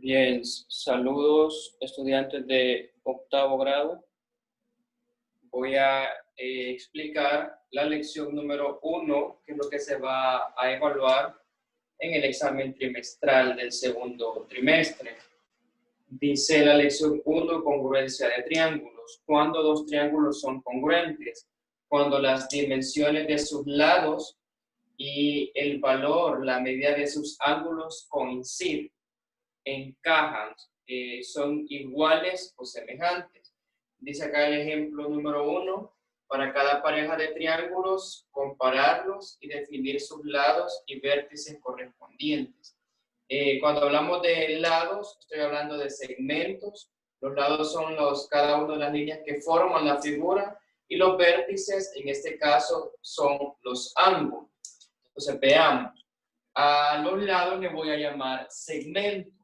Bien, saludos estudiantes de octavo grado. Voy a explicar la lección número 1, que es lo que se va a evaluar en el examen trimestral del segundo trimestre. Dice la lección 1, congruencia de triángulos. ¿Cuándo dos triángulos son congruentes? Cuando las dimensiones de sus lados y el valor, la medida de sus ángulos coinciden, encajan, son iguales o semejantes. Dice acá el ejemplo número 1, para cada pareja de triángulos, compararlos y definir sus lados y vértices correspondientes. Cuando hablamos de lados, estoy hablando de segmentos. Los lados son cada una de las líneas que forman la figura y los vértices, en este caso, son los ángulos. Entonces, veamos. A los lados le voy a llamar segmentos.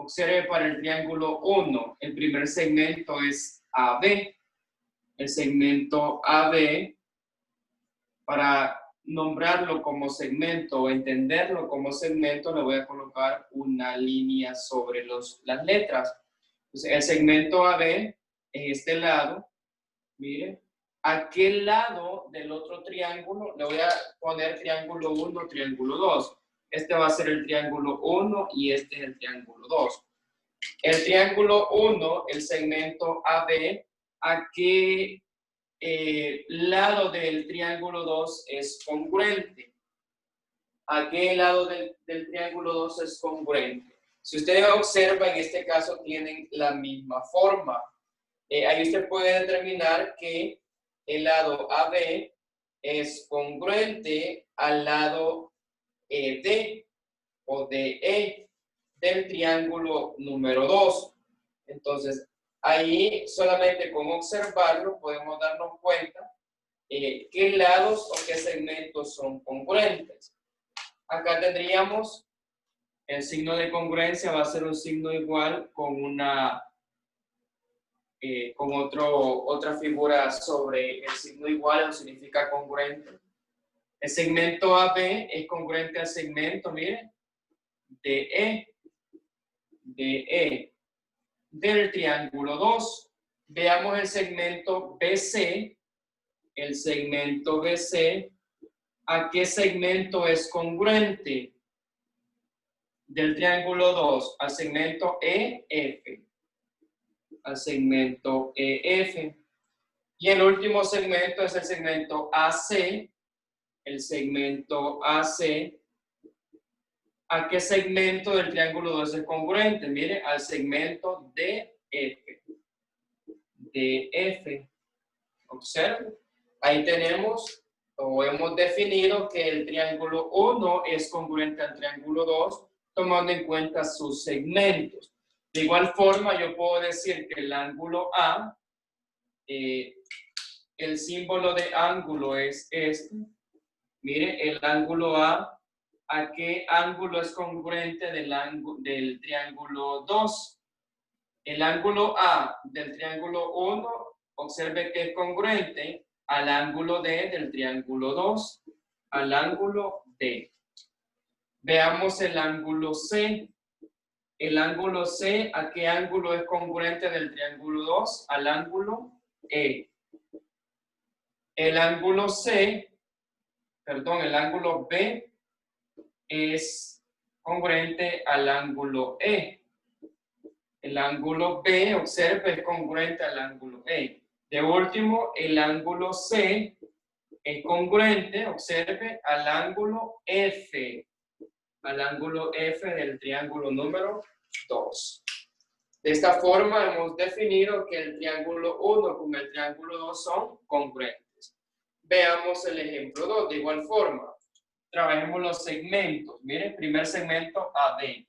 Observe para el triángulo 1, el primer segmento es AB. El segmento AB, para nombrarlo como segmento o entenderlo como segmento, le voy a colocar una línea sobre las letras. Entonces, el segmento AB es este lado. Mire, aquel lado del otro triángulo, le voy a poner triángulo 1, triángulo 2. Este va a ser el triángulo 1 y este es el triángulo 2. El triángulo 1, el segmento AB, ¿a qué lado del triángulo 2 es congruente? ¿A qué lado del triángulo 2 es congruente? Si ustedes observan, en este caso tienen la misma forma. Ahí usted puede determinar que el lado AB es congruente al lado ED o DE del triángulo número 2. Entonces, ahí solamente con observarlo podemos darnos cuenta qué lados o qué segmentos son congruentes. Acá tendríamos el signo de congruencia, va a ser un signo igual con otra figura sobre el signo igual, no significa congruente. El segmento AB es congruente al segmento, miren, DE del triángulo 2. Veamos el segmento BC. El segmento BC, ¿a qué segmento es congruente? Del triángulo 2 al segmento EF. Al segmento EF. Y el último segmento es el segmento AC. El segmento AC, ¿a qué segmento del triángulo 2 es congruente? Mire, al segmento DF. DF. Observe. Ahí tenemos, o hemos definido que el triángulo 1 es congruente al triángulo 2, tomando en cuenta sus segmentos. De igual forma, yo puedo decir que el ángulo A, el símbolo de ángulo es este. Mire, el ángulo A, ¿a qué ángulo es congruente del triángulo 2? El ángulo A del triángulo 1, observe que es congruente al ángulo D del triángulo 2, al ángulo D. Veamos el ángulo C. El ángulo C, ¿a qué ángulo es congruente del triángulo 2? Al ángulo E. El ángulo B es congruente al ángulo E. El ángulo B, observe, es congruente al ángulo E. De último, el ángulo C es congruente, observe, al ángulo F. Al ángulo F del triángulo número 2. De esta forma hemos definido que el triángulo 1 con el triángulo 2 son congruentes. Veamos el ejemplo 2. De igual forma, trabajemos los segmentos. Miren, primer segmento AD.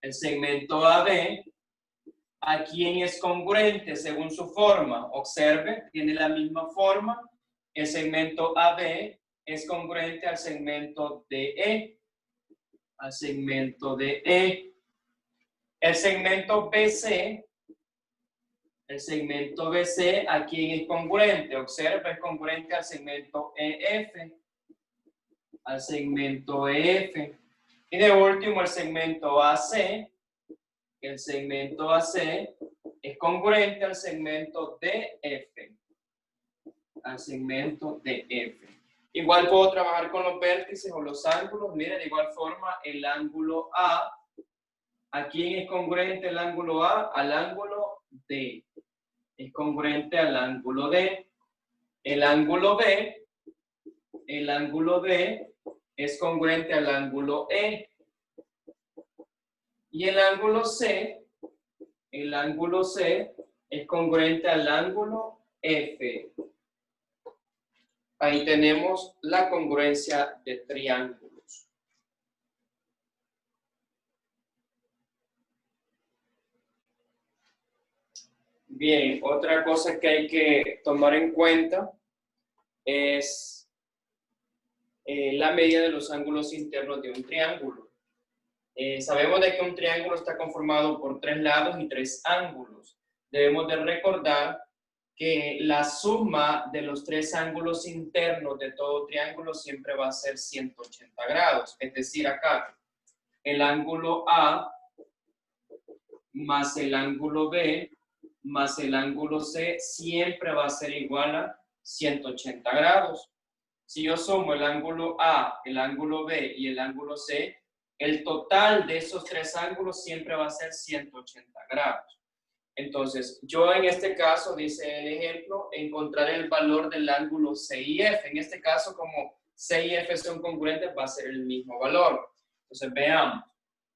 El segmento AD, ¿a quién es congruente según su forma? Observe, tiene la misma forma. El segmento AB es congruente al segmento DE. Al segmento DE. El segmento BC, ¿a quién es congruente? Observe, es congruente al segmento EF. Al segmento EF. Y de último, el segmento AC el segmento AC es congruente al segmento DF. Al segmento DF. Igual puedo trabajar con los vértices o los ángulos. Miren, de igual forma, el ángulo A. ¿A quién es congruente el ángulo A? Al ángulo D. Es congruente al ángulo D. El ángulo B es congruente al ángulo E. Y el ángulo C es congruente al ángulo F. Ahí tenemos la congruencia de triángulos. Bien, otra cosa que hay que tomar en cuenta es la medida de los ángulos internos de un triángulo. Sabemos de que un triángulo está conformado por 3 lados y 3 ángulos. Debemos de recordar que la suma de los 3 ángulos internos de todo triángulo siempre va a ser 180 grados. Es decir, acá, el ángulo A más el ángulo B más el ángulo C siempre va a ser igual a 180 grados. Si yo sumo el ángulo A, el ángulo B y el ángulo C, el total de esos 3 ángulos siempre va a ser 180 grados. Entonces, yo en este caso, dice el ejemplo, encontrar el valor del ángulo C y F. En este caso, como C y F son congruentes, va a ser el mismo valor. Entonces, veamos.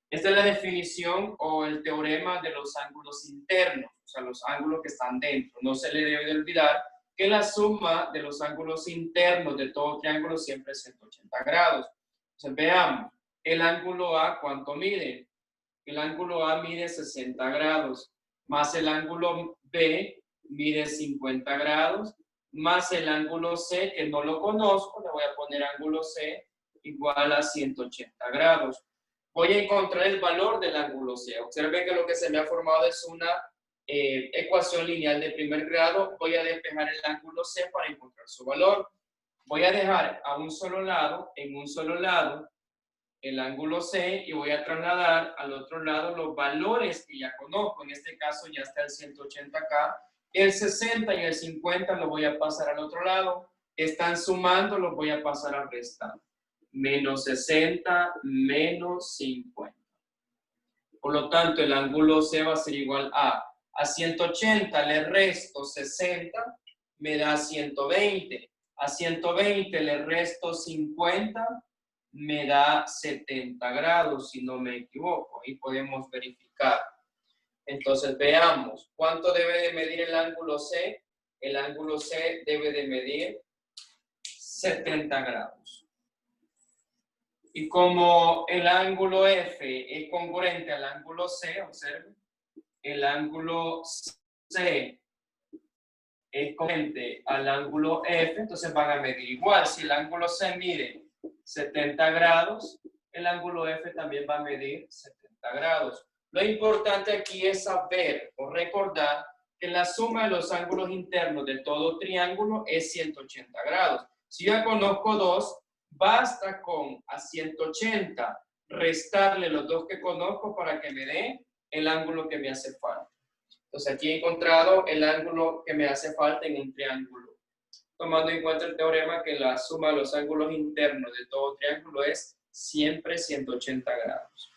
Esta es la definición o el teorema de los ángulos internos, o sea, los ángulos que están dentro. No se le debe de olvidar que la suma de los ángulos internos de todo triángulo siempre es 180 grados. Entonces, veamos. El ángulo A, ¿cuánto mide? El ángulo A mide 60 grados, más el ángulo B mide 50 grados, más el ángulo C, que no lo conozco, le voy a poner ángulo C igual a 180 grados. Voy a encontrar el valor del ángulo C. Observen que lo que se me ha formado es una ecuación lineal de primer grado. Voy a despejar el ángulo C para encontrar su valor. Voy a dejar a un solo lado, en un solo lado, el ángulo C y voy a trasladar al otro lado los valores que ya conozco. En este caso ya está el 180 acá. El 60 y el 50 lo voy a pasar al otro lado. Están sumando, los voy a pasar a restar. Menos 60 menos 50. Por lo tanto, el ángulo C va a ser igual a 180 le resto 60, me da 120. A 120 le resto 50, me da 70 grados, si no me equivoco. Ahí podemos verificar. Entonces, veamos. ¿Cuánto debe de medir el ángulo C? El ángulo C debe de medir 70 grados. Y como el ángulo F es congruente al ángulo C, observen, el ángulo C es congruente al ángulo F, entonces van a medir igual. Si el ángulo C mide 70 grados, el ángulo F también va a medir 70 grados. Lo importante aquí es saber o recordar que la suma de los ángulos internos de todo triángulo es 180 grados. Si ya conozco dos, basta con a 180 restarle los dos que conozco para que me dé el ángulo que me hace falta. Entonces aquí he encontrado el ángulo que me hace falta en un triángulo. Tomando en cuenta el teorema que la suma de los ángulos internos de todo triángulo es siempre 180 grados.